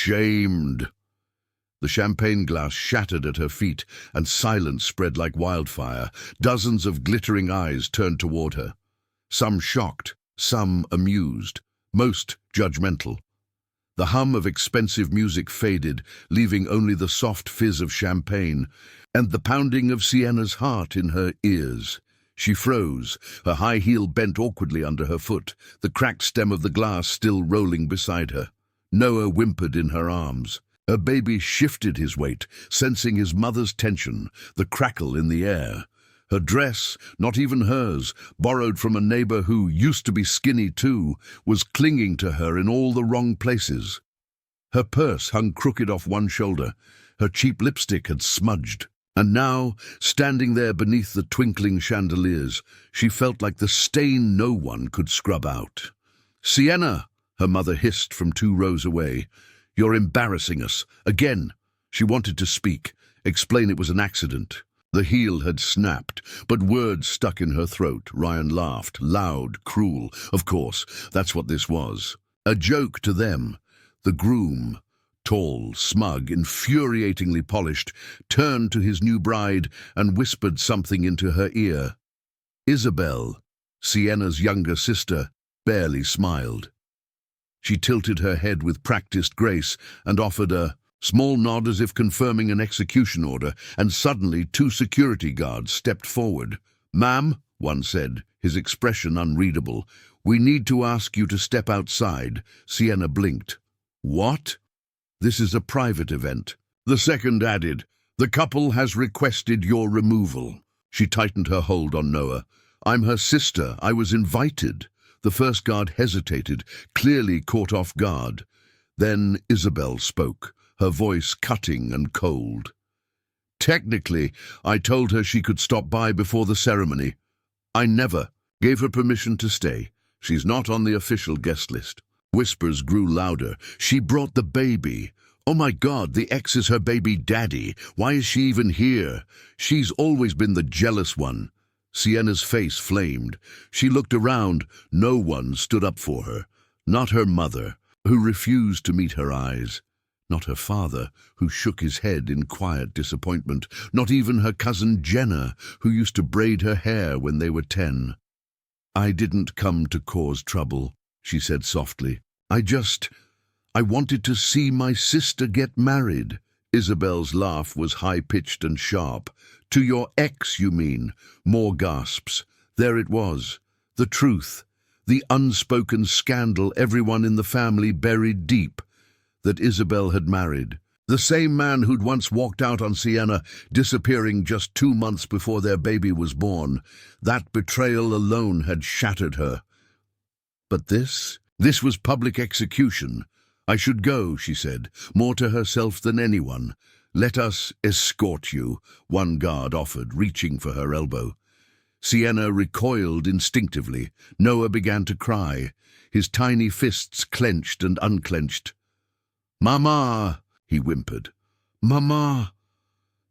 shamed." The champagne glass shattered at her feet, and silence spread like wildfire. Dozens of glittering eyes turned toward her. Some shocked, some amused, most judgmental. The hum of expensive music faded, leaving only the soft fizz of champagne and the pounding of Sienna's heart in her ears. She froze, her high heel bent awkwardly under her foot, the cracked stem of the glass still rolling beside her. Noah whimpered in her arms. Her baby shifted his weight, sensing his mother's tension, the crackle in the air. Her dress, not even hers, borrowed from a neighbor who used to be skinny too, was clinging to her in all the wrong places. Her purse hung crooked off one shoulder. Her cheap lipstick had smudged. And now, standing there beneath the twinkling chandeliers, she felt like the stain no one could scrub out. "Sienna," her mother hissed from 2 rows away. "You're embarrassing us. Again." She wanted to speak, explain it was an accident. The heel had snapped, but words stuck in her throat. Ryan laughed, loud, cruel. Of course, that's what this was. A joke to them. The groom, tall, smug, infuriatingly polished, turned to his new bride and whispered something into her ear. Isabel, Sienna's younger sister, barely smiled. She tilted her head with practiced grace and offered a small nod as if confirming an execution order, and suddenly 2 security guards stepped forward. "Ma'am," one said, his expression unreadable, "we need to ask you to step outside." Sienna blinked. "What?" "This is a private event." The second added, "The couple has requested your removal." She tightened her hold on Noah. "I'm her sister. I was invited." The first guard hesitated, clearly caught off guard. Then Isabel spoke, her voice cutting and cold. "Technically, I told her she could stop by before the ceremony. I never gave her permission to stay. She's not on the official guest list." Whispers grew louder. "She brought the baby. Oh my God, the ex is her baby daddy. Why is she even here? She's always been the jealous one." Sienna's face flamed. She looked around. No one stood up for her. Not her mother, who refused to meet her eyes. Not her father, who shook his head in quiet disappointment. Not even her cousin Jenna, who used to braid her hair when they were 10. "I didn't come to cause trouble," she said softly. I wanted to see my sister get married." Isabel's laugh was high-pitched and sharp. "To your ex, you mean?" More gasps. There it was. The truth. The unspoken scandal everyone in the family buried deep. That Isabel had married. The same man who'd once walked out on Sienna, disappearing just 2 months before their baby was born. That betrayal alone had shattered her. But this was public execution. "I should go," she said, more to herself than anyone. "Let us escort you," one guard offered, reaching for her elbow. Sienna recoiled instinctively. Noah began to cry, his tiny fists clenched and unclenched. "Mama!" he whimpered. "Mama!"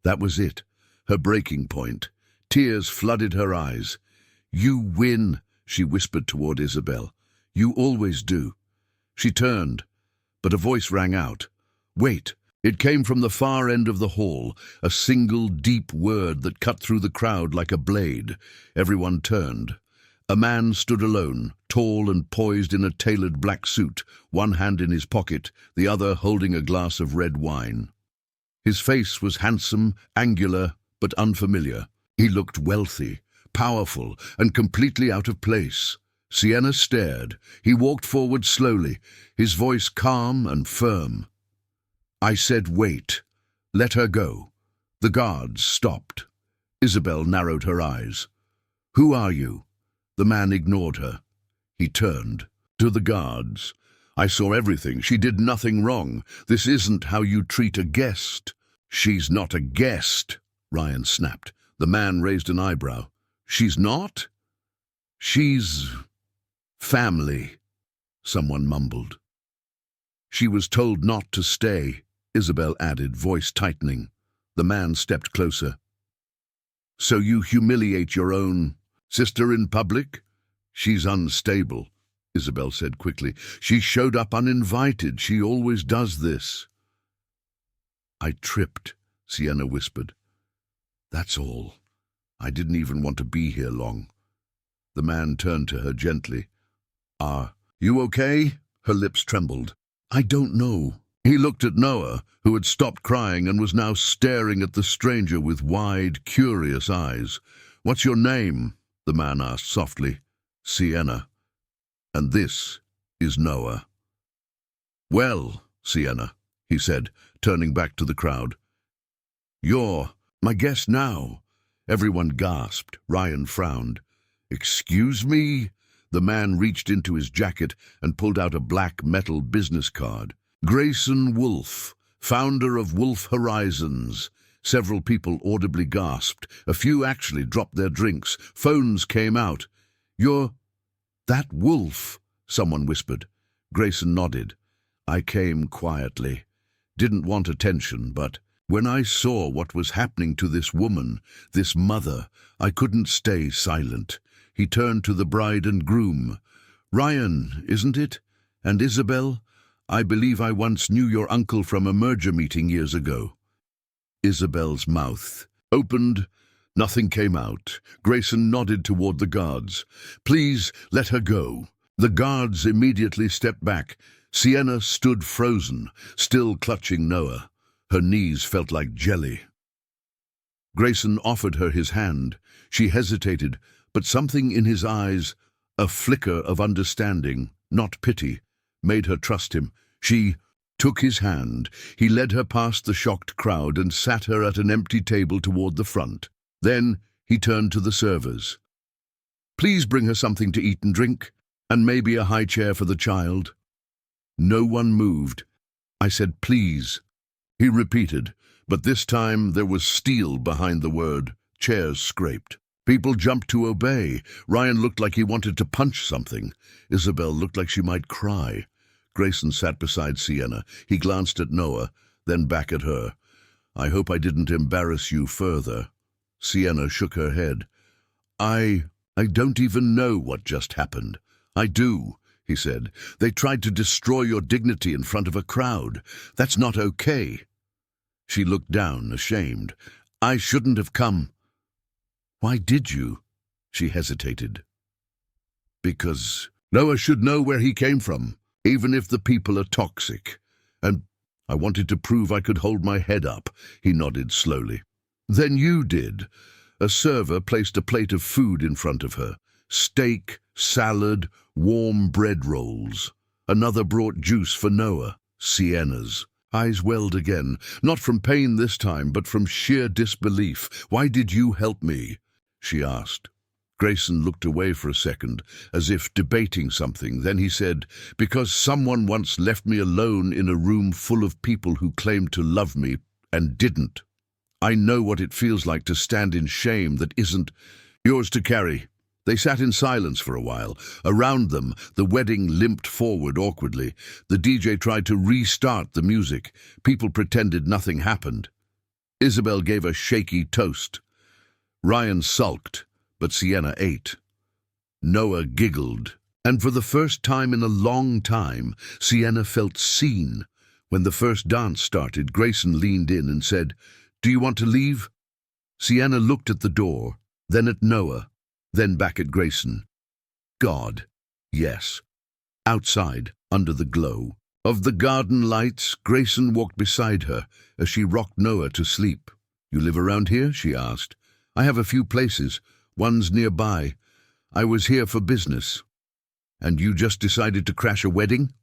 That was it, her breaking point. Tears flooded her eyes. "You win," she whispered toward Isabel. "You always do." She turned, but a voice rang out. "Wait." It came from the far end of the hall, a single deep word that cut through the crowd like a blade. Everyone turned. A man stood alone, tall and poised in a tailored black suit, one hand in his pocket, the other holding a glass of red wine. His face was handsome, angular, but unfamiliar. He looked wealthy, powerful, and completely out of place. Sienna stared. He walked forward slowly, his voice calm and firm. "I said wait. Let her go." The guards stopped. Isabel narrowed her eyes. "Who are you?" The man ignored her. He turned. "To the guards. I saw everything. She did nothing wrong. This isn't how you treat a guest." "She's not a guest," Ryan snapped. The man raised an eyebrow. "She's not?" "She's family," someone mumbled. "She was told not to stay," Isabel added, voice tightening. The man stepped closer. "So you humiliate your own sister in public?" "She's unstable." Isabel said quickly. She showed up uninvited. She always does this. I tripped, Sienna whispered. That's all. I didn't even want to be here long. The man turned to her gently. Are you okay? Her lips trembled. I don't know. He looked at Noah, who had stopped crying and was now staring at the stranger with wide, curious eyes. What's your name? The man asked softly. Sienna. And this is Noah. Well, Sienna, he said, turning back to the crowd. You're my guest now. Everyone gasped. Ryan frowned. Excuse me? The man reached into his jacket and pulled out a black metal business card. Grayson Wolf, founder of Wolf Horizons. Several people audibly gasped. A few actually dropped their drinks. Phones came out. You're that Wolf, someone whispered. Grayson nodded. I came quietly. Didn't want attention, but when I saw what was happening to this woman, this mother, I couldn't stay silent. He turned to the bride and groom. Ryan, isn't it? And Isabel? I believe I once knew your uncle from a merger meeting years ago. Isabel's mouth opened. Nothing came out. Grayson nodded toward the guards. Please let her go. The guards immediately stepped back. Sienna stood frozen, still clutching Noah. Her knees felt like jelly. Grayson offered her his hand. She hesitated, but something in his eyes, a flicker of understanding, not pity, made her trust him. She took his hand. He led her past the shocked crowd and sat her at an empty table toward the front. Then he turned to the servers. Please bring her something to eat and drink, and maybe a high chair for the child. No one moved. I said, please. He repeated, but this time there was steel behind the word. Chairs scraped. People jumped to obey. Ryan looked like he wanted to punch something. Isabel looked like she might cry. Grayson sat beside Sienna. He glanced at Noah, then back at her. I hope I didn't embarrass you further. Sienna shook her head. I don't even know what just happened. I do, he said. They tried to destroy your dignity in front of a crowd. That's not okay. She looked down, ashamed. I shouldn't have come. Why did you? She hesitated. Because Noah should know where he came from, even if the people are toxic. And I wanted to prove I could hold my head up. He nodded slowly. Then you did. A server placed a plate of food in front of her. Steak, salad, warm bread rolls. Another brought juice for Noah. Sienna's eyes welled again, not from pain this time, but from sheer disbelief. Why did you help me? She asked. Grayson looked away for a second, as if debating something. Then he said, because someone once left me alone in a room full of people who claimed to love me and didn't. I know what it feels like to stand in shame that isn't yours to carry. They sat in silence for a while. Around them, the wedding limped forward awkwardly. The DJ tried to restart the music. People pretended nothing happened. Isabel gave a shaky toast. Ryan sulked, but Sienna ate. Noah giggled, and for the first time in a long time, Sienna felt seen. When the first dance started, Grayson leaned in and said, Do you want to leave? Sienna looked at the door, then at Noah, then back at Grayson. God, yes. Outside, under the glow of the garden lights, Grayson walked beside her as she rocked Noah to sleep. You live around here? She asked. I have a few places. One's nearby. I was here for business. And you just decided to crash a wedding?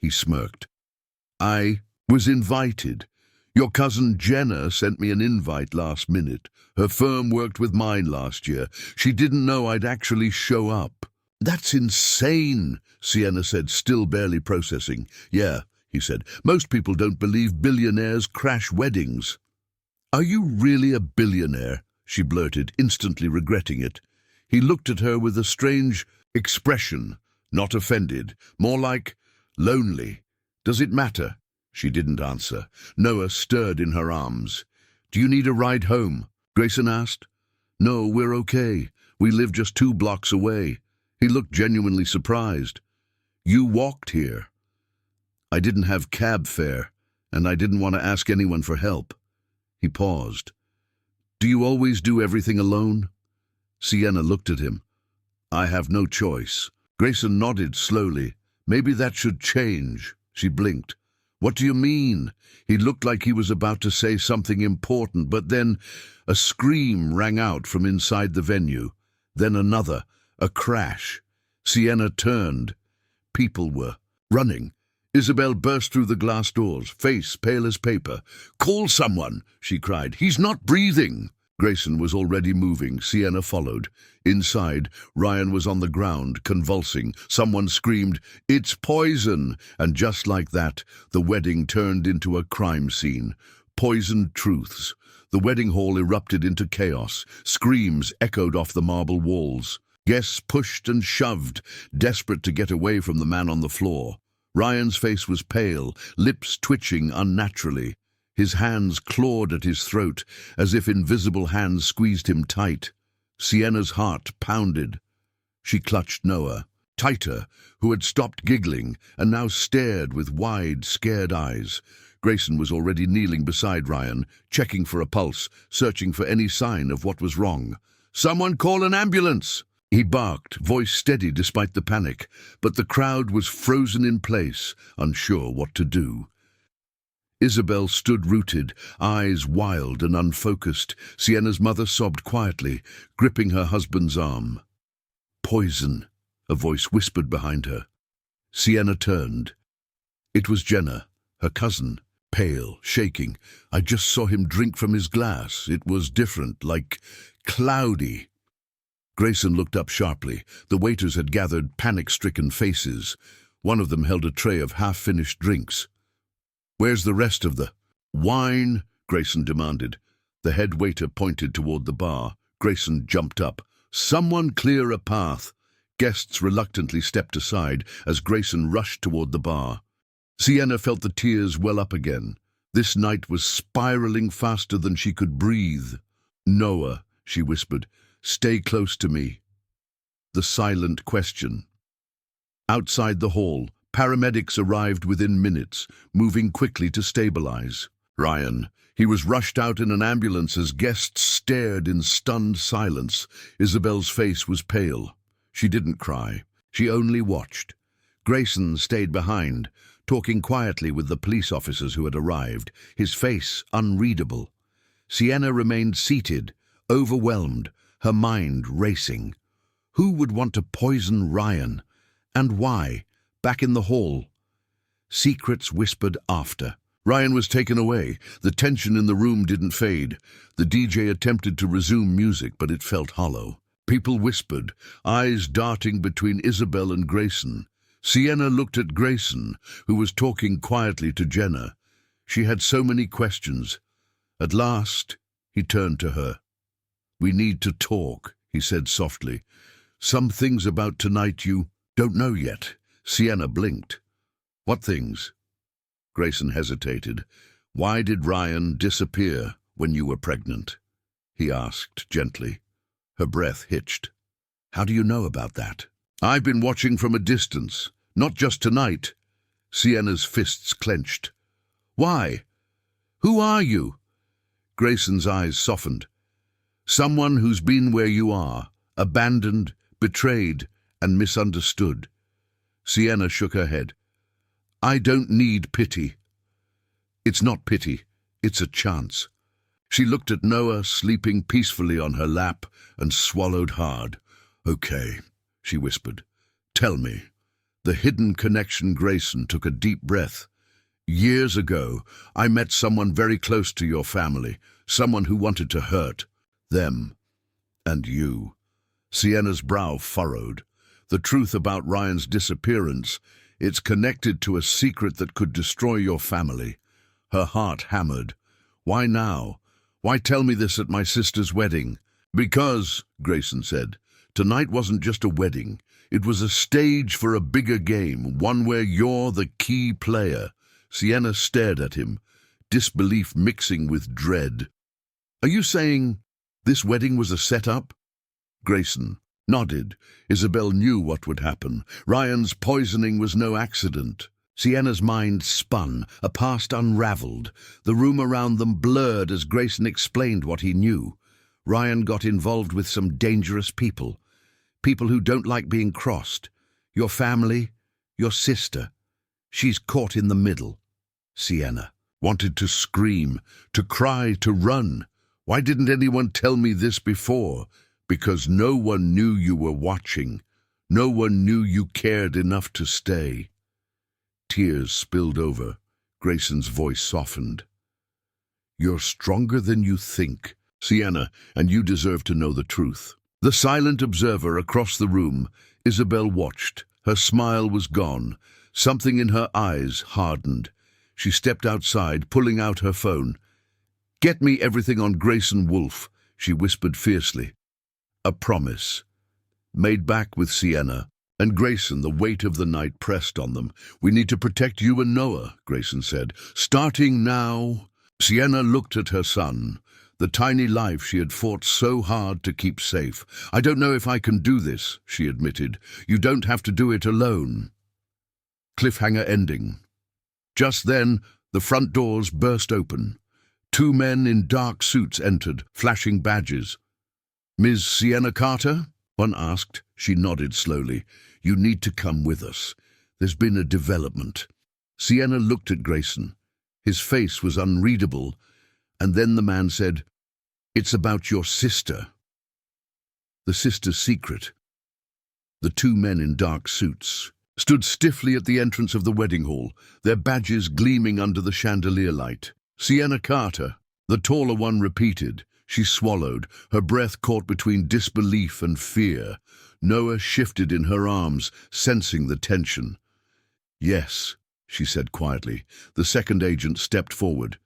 He smirked. I was invited. Your cousin Jenna sent me an invite last minute. Her firm worked with mine last year. She didn't know I'd actually show up. That's insane, Sienna said, still barely processing. Yeah, he said. Most people don't believe billionaires crash weddings. Are you really a billionaire? She blurted, instantly regretting it. He looked at her with a strange expression, not offended, more like lonely. Does it matter? She didn't answer. Noah stirred in her arms. Do you need a ride home? Grayson asked. No, we're okay. We live just 2 blocks away. He looked genuinely surprised. You walked here. I didn't have cab fare, and I didn't want to ask anyone for help." He paused. "Do you always do everything alone?" Sienna looked at him. "I have no choice." Grayson nodded slowly. "Maybe that should change." She blinked. "What do you mean?" He looked like he was about to say something important, but then a scream rang out from inside the venue. Then another, a crash. Sienna turned. People were running. Isabel burst through the glass doors, face pale as paper. "Call someone!" she cried. "He's not breathing!" Grayson was already moving. Sienna followed. Inside, Ryan was on the ground, convulsing. Someone screamed, "It's poison!" And just like that, the wedding turned into a crime scene. Poisoned truths. The wedding hall erupted into chaos. Screams echoed off the marble walls. Guests pushed and shoved, desperate to get away from the man on the floor. Ryan's face was pale, lips twitching unnaturally. His hands clawed at his throat, as if invisible hands squeezed him tight. Sienna's heart pounded. She clutched Noah, tighter, who had stopped giggling and now stared with wide, scared eyes. Grayson was already kneeling beside Ryan, checking for a pulse, searching for any sign of what was wrong. "Someone call an ambulance!" He barked, voice steady despite the panic, but the crowd was frozen in place, unsure what to do. Isabel stood rooted, eyes wild and unfocused. Sienna's mother sobbed quietly, gripping her husband's arm. "Poison," a voice whispered behind her. Sienna turned. It was Jenna, her cousin, pale, shaking. "I just saw him drink from his glass. It was different, like cloudy." Grayson looked up sharply. The waiters had gathered panic-stricken faces. One of them held a tray of half-finished drinks. "Where's the rest of the wine?" Grayson demanded. The head waiter pointed toward the bar. Grayson jumped up. "Someone clear a path." Guests reluctantly stepped aside as Grayson rushed toward the bar. Sienna felt the tears well up again. This night was spiraling faster than she could breathe. "Noah," she whispered, "stay close to me." The silent question. Outside the hall, paramedics arrived within minutes, moving quickly to stabilize. Ryan. He was rushed out in an ambulance as guests stared in stunned silence. Isabel's face was pale. She didn't cry. She only watched. Grayson stayed behind, talking quietly with the police officers who had arrived, his face unreadable. Sienna remained seated, overwhelmed, her mind racing. Who would want to poison Ryan? And why? Back in the hall. Secrets whispered after. Ryan was taken away. The tension in the room didn't fade. The DJ attempted to resume music, but it felt hollow. People whispered, eyes darting between Isabel and Grayson. Sienna looked at Grayson, who was talking quietly to Jenna. She had so many questions. At last, he turned to her. "We need to talk," he said softly. "Some things about tonight you don't know yet." Sienna blinked. "What things?" Grayson hesitated. "Why did Ryan disappear when you were pregnant?" he asked gently. Her breath hitched. "How do you know about that?" "I've been watching from a distance, not just tonight." Sienna's fists clenched. "Why? Who are you?" Grayson's eyes softened. "Someone who's been where you are, abandoned, betrayed, and misunderstood." Sienna shook her head. "I don't need pity." "It's not pity, it's a chance." She looked at Noah sleeping peacefully on her lap and swallowed hard. "Okay," she whispered. "Tell me." The hidden connection. Grayson took a deep breath. "Years ago, I met someone very close to your family, someone who wanted to hurt them and you." Sienna's brow furrowed. The truth about Ryan's disappearance, it's connected to a secret that could destroy your family. Her heart hammered. "Why now? Why tell me this at my sister's wedding?" "Because," Grayson said, "tonight wasn't just a wedding. It was a stage for a bigger game, one where you're the key player." Sienna stared at him, disbelief mixing with dread. "Are you saying this wedding was a setup?" Grayson. nodded. Isabel knew what would happen. Ryan's poisoning was no accident. Sienna's mind spun, a past unraveled. The room around them blurred as Grayson explained what he knew. Ryan got involved with some dangerous people. People who don't like being crossed. Your family, your sister. She's caught in the middle. Sienna wanted to scream, to cry, to run. Why didn't anyone tell me this before? Because no one knew you were watching. No one knew you cared enough to stay. Tears spilled over. Grayson's voice softened. You're stronger than you think, Sienna, and you deserve to know the truth. The silent observer across the room, Isabel watched. Her smile was gone. Something in her eyes hardened. She stepped outside, pulling out her phone. Get me everything on Grayson Wolfe, she whispered fiercely. A promise. Made back with Sienna. And Grayson, the weight of the night pressed on them. We need to protect you and Noah, Grayson said. Starting now. Sienna looked at her son, the tiny life she had fought so hard to keep safe. I don't know if I can do this, she admitted. You don't have to do it alone. Cliffhanger ending. Just then, the front doors burst open. 2 men in dark suits entered, flashing badges. Ms. Sienna Carter? One asked. She nodded slowly. You need to come with us. There's been a development. Sienna looked at Grayson. His face was unreadable, and then the man said, It's about your sister. The sister's secret. The 2 men in dark suits stood stiffly at the entrance of the wedding hall, their badges gleaming under the chandelier light. Sienna Carter, the taller one, repeated. She swallowed, her breath caught between disbelief and fear. Noah shifted in her arms, sensing the tension. Yes, she said quietly. The second agent stepped forward.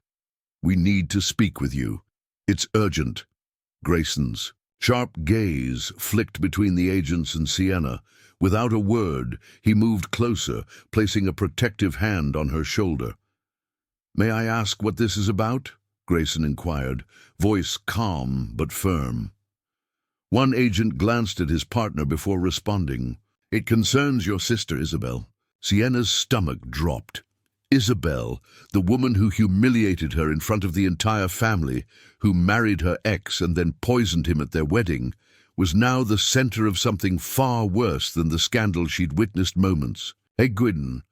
We need to speak with you. It's urgent. Grayson's sharp gaze flicked between the agents and Sienna. Without a word, he moved closer, placing a protective hand on her shoulder. May I ask what this is about? Grayson inquired, voice calm but firm. One agent glanced at his partner before responding. It concerns your sister, Isabel. Sienna's stomach dropped. Isabel, the woman who humiliated her in front of the entire family, who married her ex and then poisoned him at their wedding, was now the center of something far worse than the scandal she'd witnessed moments. Hey, Gwynn.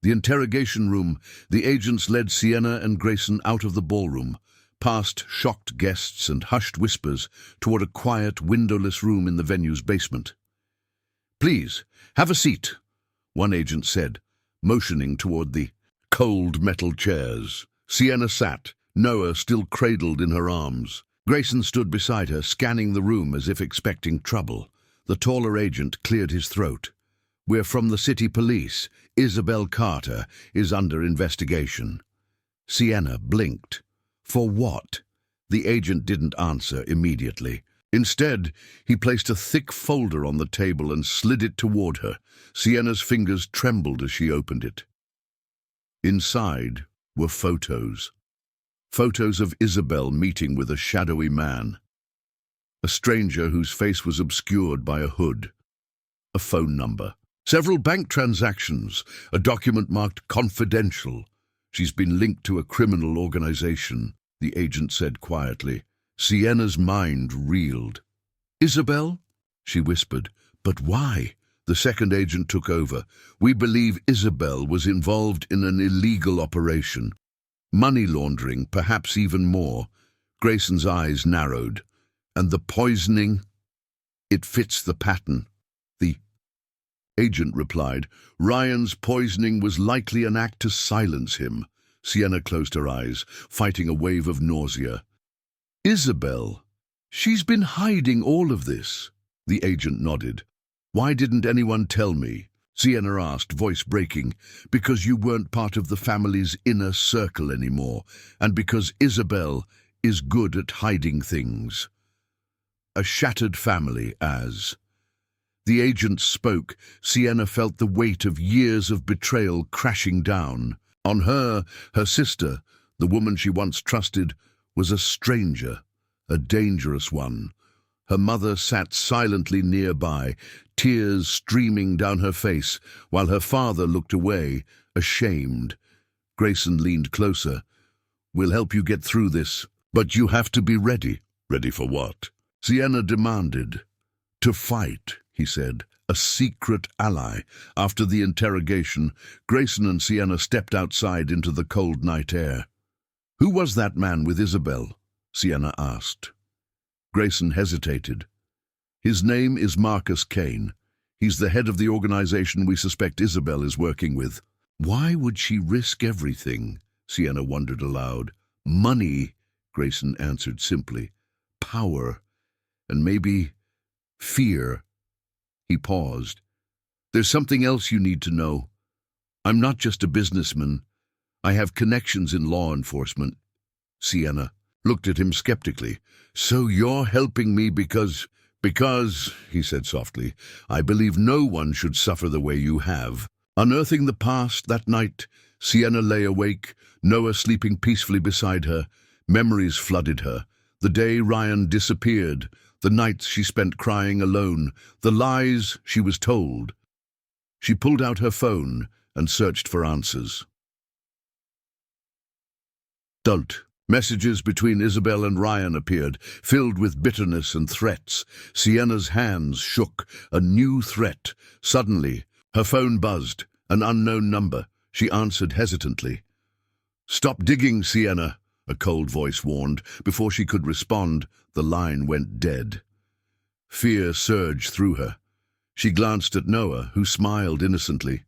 The interrogation room, the agents led Sienna and Grayson out of the ballroom, past shocked guests and hushed whispers, toward a quiet, windowless room in the venue's basement. Please, have a seat, one agent said, motioning toward the cold metal chairs. Sienna sat, Noah still cradled in her arms. Grayson stood beside her, scanning the room as if expecting trouble. The taller agent cleared his throat. We're from the city police. Isabel Carter is under investigation. Sienna blinked. For what? The agent didn't answer immediately. Instead, he placed a thick folder on the table and slid it toward her. Sienna's fingers trembled as she opened it. Inside were photos. Photos of Isabel meeting with a shadowy man. A stranger whose face was obscured by a hood. A phone number. Several bank transactions. A document marked confidential. She's been linked to a criminal organization, the agent said quietly. Sienna's mind reeled. Isabel? She whispered. But why? The second agent took over. We believe Isabel was involved in an illegal operation. Money laundering, perhaps even more. Grayson's eyes narrowed. And the poisoning? It fits the pattern. The agent replied. Ryan's poisoning was likely an act to silence him. Sienna closed her eyes, fighting a wave of nausea. Isabel, she's been hiding all of this. The agent nodded. Why didn't anyone tell me? Sienna asked, voice breaking. Because you weren't part of the family's inner circle anymore, and because Isabel is good at hiding things. A shattered family, as. The agent spoke. Sienna felt the weight of years of betrayal crashing down. On her, her sister, the woman she once trusted, was a stranger, a dangerous one. Her mother sat silently nearby, tears streaming down her face, while her father looked away, ashamed. Grayson leaned closer. "We'll help you get through this, but you have to be ready." "Ready for what?" Sienna demanded. "To fight," he said, "a secret ally." After the interrogation, Grayson and Sienna stepped outside into the cold night air. "Who was that man with Isabel?" Sienna asked. Grayson hesitated. "His name is Marcus Kane. He's the head of the organization we suspect Isabel is working with." "Why would she risk everything?" Sienna wondered aloud. "Money," Grayson answered simply. "Power. And maybe fear." He paused. "There's something else you need to know. I'm not just a businessman. I have connections in law enforcement." Sienna looked at him skeptically. "So you're helping me because, he said softly, "I believe no one should suffer the way you have." Unearthing the past that night, Sienna lay awake, Noah sleeping peacefully beside her. Memories flooded her. The day Ryan disappeared, the nights she spent crying alone, the lies she was told. She pulled out her phone and searched for answers. Adult. Messages between Isabel and Ryan appeared, filled with bitterness and threats. Sienna's hands shook. A new threat. Suddenly, her phone buzzed. An unknown number. She answered hesitantly. "Stop digging, Sienna," a cold voice warned. Before she could respond, the line went dead. Fear surged through her. She glanced at Noah, who smiled innocently.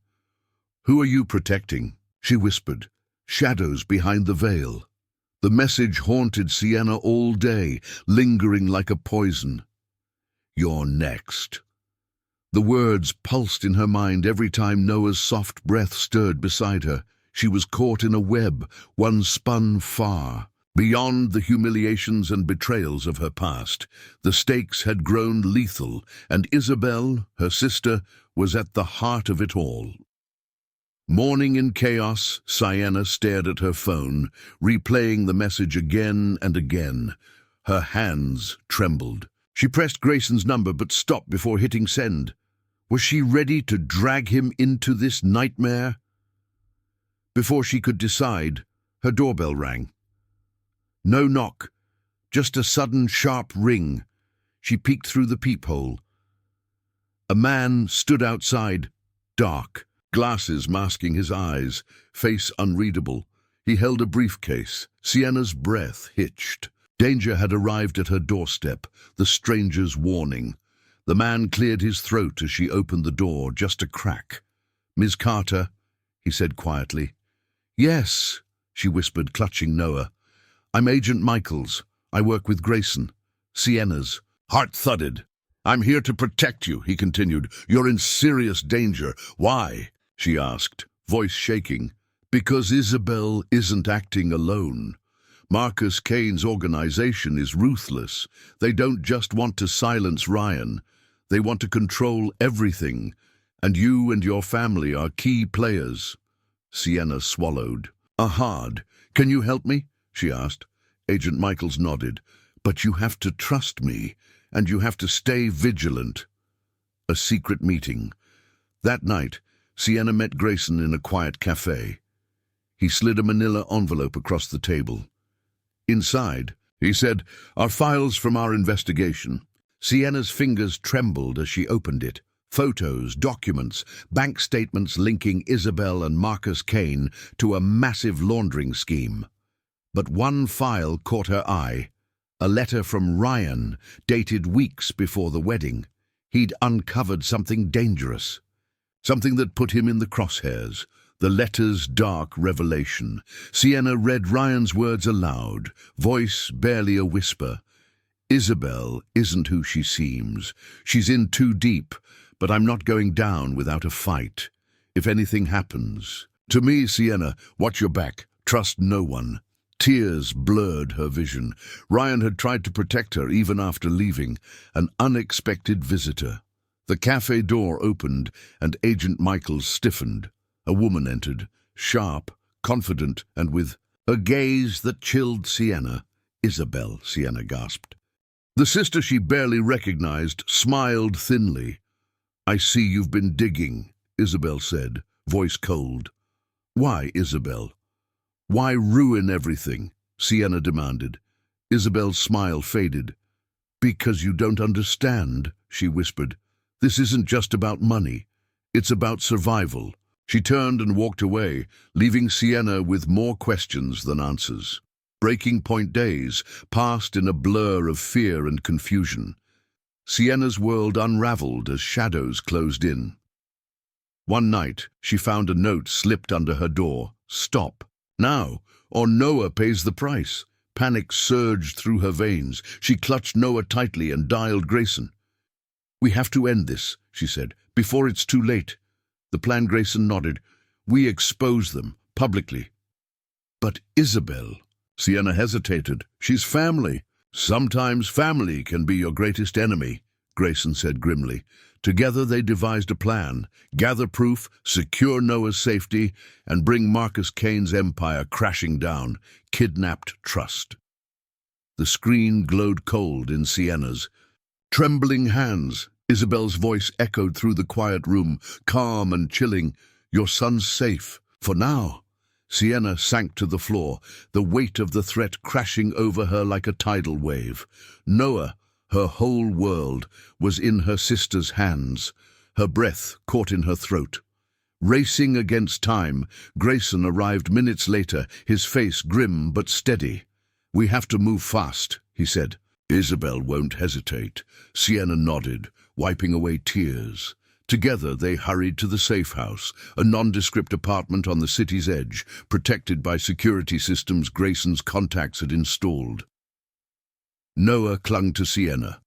"Who are you protecting?" she whispered. "Shadows behind the veil." The message haunted Sienna all day, lingering like a poison. "You're next." The words pulsed in her mind every time Noah's soft breath stirred beside her. She was caught in a web, one spun far. Beyond the humiliations and betrayals of her past, the stakes had grown lethal, and Isabel, her sister, was at the heart of it all. Mourning in chaos, Sienna stared at her phone, replaying the message again and again. Her hands trembled. She pressed Grayson's number but stopped before hitting send. Was she ready to drag him into this nightmare? Before she could decide, her doorbell rang. No knock, just a sudden sharp ring. She peeked through the peephole. A man stood outside, dark, glasses masking his eyes, face unreadable. He held a briefcase. Sienna's breath hitched. Danger had arrived at her doorstep, the stranger's warning. The man cleared his throat as she opened the door, just a crack. "Ms. Carter," he said quietly. "Yes," she whispered, clutching Noah. "I'm Agent Michaels. I work with Grayson." Sienna's heart thudded. "I'm here to protect you," he continued. "You're in serious danger." "Why?" she asked, voice shaking. "Because Isabel isn't acting alone. Marcus Kane's organization is ruthless. They don't just want to silence Ryan. They want to control everything. And you and your family are key players." Sienna swallowed. "Hard. Can you help me?" she asked. Agent Michaels nodded. "But you have to trust me, and you have to stay vigilant." A secret meeting. That night, Sienna met Grayson in a quiet cafe. He slid a manila envelope across the table. Inside, he said, "Are files from our investigation." Sienna's fingers trembled as she opened it. Photos, documents, bank statements linking Isabel and Marcus Kane to a massive laundering scheme. But one file caught her eye. A letter from Ryan, dated weeks before the wedding. He'd uncovered something dangerous. Something that put him in the crosshairs. The letter's dark revelation. Sienna read Ryan's words aloud, voice barely a whisper. "Isabel isn't who she seems. She's in too deep, but I'm not going down without a fight. If anything happens. To me, Sienna, watch your back. Trust no one." Tears blurred her vision. Ryan had tried to protect her even after leaving. An unexpected visitor. The cafe door opened, and Agent Michaels stiffened. A woman entered, sharp, confident, and with a gaze that chilled Sienna. "Isabel," Sienna gasped. The sister she barely recognized smiled thinly. "I see you've been digging," Isabel said, voice cold. "Why, Isabel? Why ruin everything?" Sienna demanded. Isabel's smile faded. "Because you don't understand," she whispered. "This isn't just about money. It's about survival." She turned and walked away, leaving Sienna with more questions than answers. Breaking point days passed in a blur of fear and confusion. Sienna's world unraveled as shadows closed in. One night, she found a note slipped under her door. "Stop. Now, or Noah pays the price." Panic surged through her veins. She clutched Noah tightly and dialed Grayson. "We have to end this," she said, "before it's too late." The plan. Grayson nodded. "We expose them, publicly." "But Isabel..." Sienna hesitated. "She's family." "Sometimes family can be your greatest enemy," Grayson said grimly. Together they devised a plan: gather proof, secure Noah's safety, and bring Marcus Kane's empire crashing down. Kidnapped trust. The screen glowed cold in Sienna's. Trembling hands, Isabel's voice echoed through the quiet room, calm and chilling. "Your son's safe, for now." Sienna sank to the floor, the weight of the threat crashing over her like a tidal wave. Noah, her whole world, was in her sister's hands, her breath caught in her throat. Racing against time, Grayson arrived minutes later, his face grim but steady. "We have to move fast," he said. "Isabel won't hesitate." Sienna nodded, wiping away tears. Together they hurried to the safe house, a nondescript apartment on the city's edge, protected by security systems Grayson's contacts had installed. Noah clung to Sienna,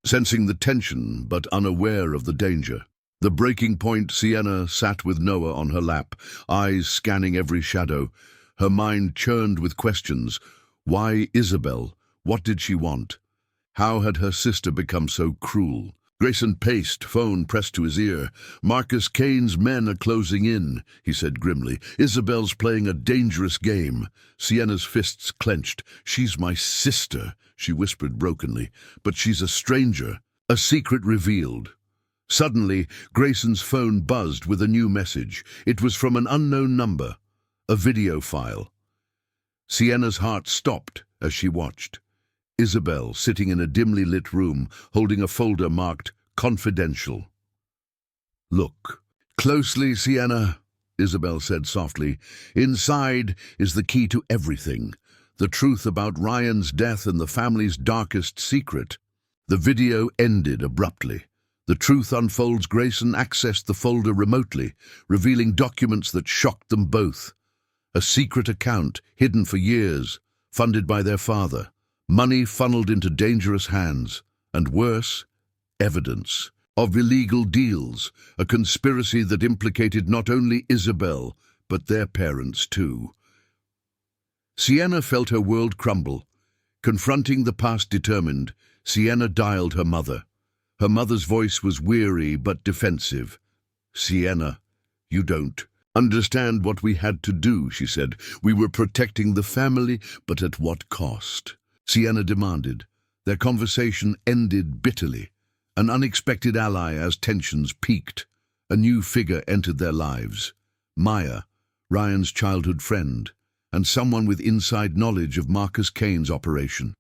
sensing the tension but unaware of the danger. The breaking point, Sienna sat with Noah on her lap, eyes scanning every shadow. Her mind churned with questions. Why Isabel? What did she want? How had her sister become so cruel? Grayson paced, phone pressed to his ear. "Marcus Kane's men are closing in," he said grimly. "Isabel's playing a dangerous game." Sienna's fists clenched. "She's my sister," she whispered brokenly, "but she's a stranger." A secret revealed. Suddenly, Grayson's phone buzzed with a new message. It was from an unknown number, a video file. Sienna's heart stopped as she watched. Isabel, sitting in a dimly lit room, holding a folder marked "Confidential." "Look closely, Sienna," Isabel said softly. "Inside is the key to everything. The truth about Ryan's death and the family's darkest secret." The video ended abruptly. The truth unfolds. Grayson accessed the folder remotely, revealing documents that shocked them both. A secret account, hidden for years, funded by their father. Money funneled into dangerous hands, and worse, evidence of illegal deals, a conspiracy that implicated not only Isabel, but their parents too. Sienna felt her world crumble. Confronting the past determined, Sienna dialed her mother. Her mother's voice was weary but defensive. "Sienna, you don't understand what we had to do," she said. "We were protecting the family, but at what cost?" Sienna demanded. Their conversation ended bitterly. An unexpected ally as tensions peaked. A new figure entered their lives. Maya, Ryan's childhood friend, and someone with inside knowledge of Marcus Kane's operation.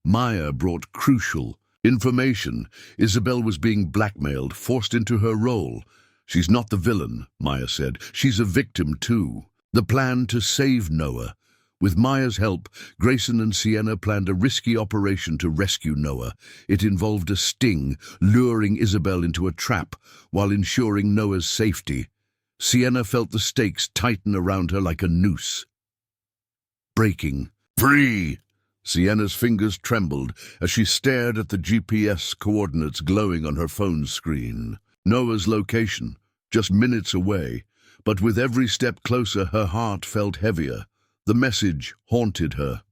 Maya brought crucial information. Isabel was being blackmailed, forced into her role. "She's not the villain," Maya said. "She's a victim too." The plan to save Noah. With Maya's help, Grayson and Sienna planned a risky operation to rescue Noah. It involved a sting, luring Isabel into a trap while ensuring Noah's safety. Sienna felt the stakes tighten around her like a noose. Breaking. "Free!" Sienna's fingers trembled as she stared at the GPS coordinates glowing on her phone screen. Noah's location, just minutes away, but with every step closer her heart felt heavier. The message haunted her.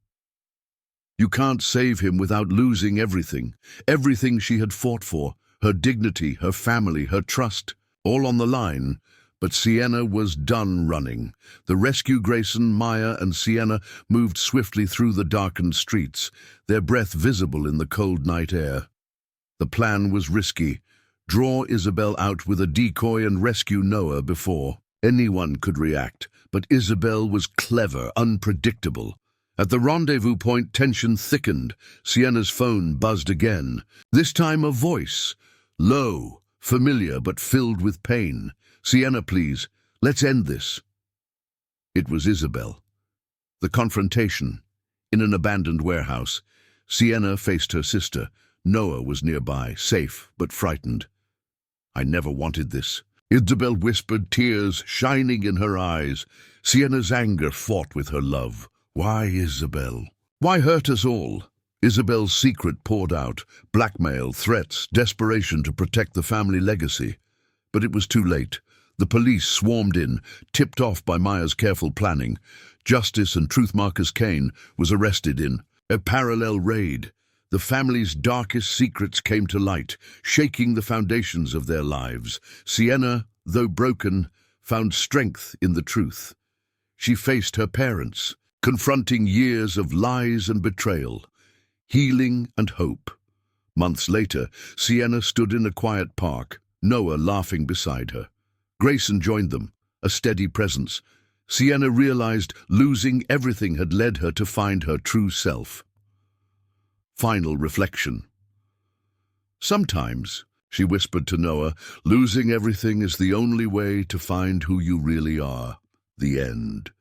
You can't save him without losing everything. Everything she had fought for, her dignity, her family, her trust, all on the line. But Sienna was done running. The rescue Grayson, Maya, and Sienna moved swiftly through the darkened streets, their breath visible in the cold night air. The plan was risky. Draw Isabel out with a decoy and rescue Noah before anyone could react. But Isabel was clever, unpredictable. At the rendezvous point, tension thickened. Sienna's phone buzzed again. This time a voice, low, familiar but filled with pain. "Sienna, please, let's end this." It was Isabel. The confrontation. In an abandoned warehouse, Sienna faced her sister. Noah was nearby, safe but frightened. "I never wanted this," Isabel whispered, tears shining in her eyes. Sienna's anger fought with her love. Why, Isabel? Why hurt us all? Isabel's secret poured out, blackmail, threats, desperation to protect the family legacy. But it was too late. The police swarmed in, tipped off by Maya's careful planning. Justice and Truth Marcus Kane was arrested in a parallel raid. The family's darkest secrets came to light, shaking the foundations of their lives. Sienna, though broken, found strength in the truth. She faced her parents, confronting years of lies and betrayal, healing and hope. Months later, Sienna stood in a quiet park, Noah laughing beside her. Grayson joined them, a steady presence. Sienna realized losing everything had led her to find her true self. Final reflection. "Sometimes," she whispered to Noah, "losing everything is the only way to find who you really are." The end.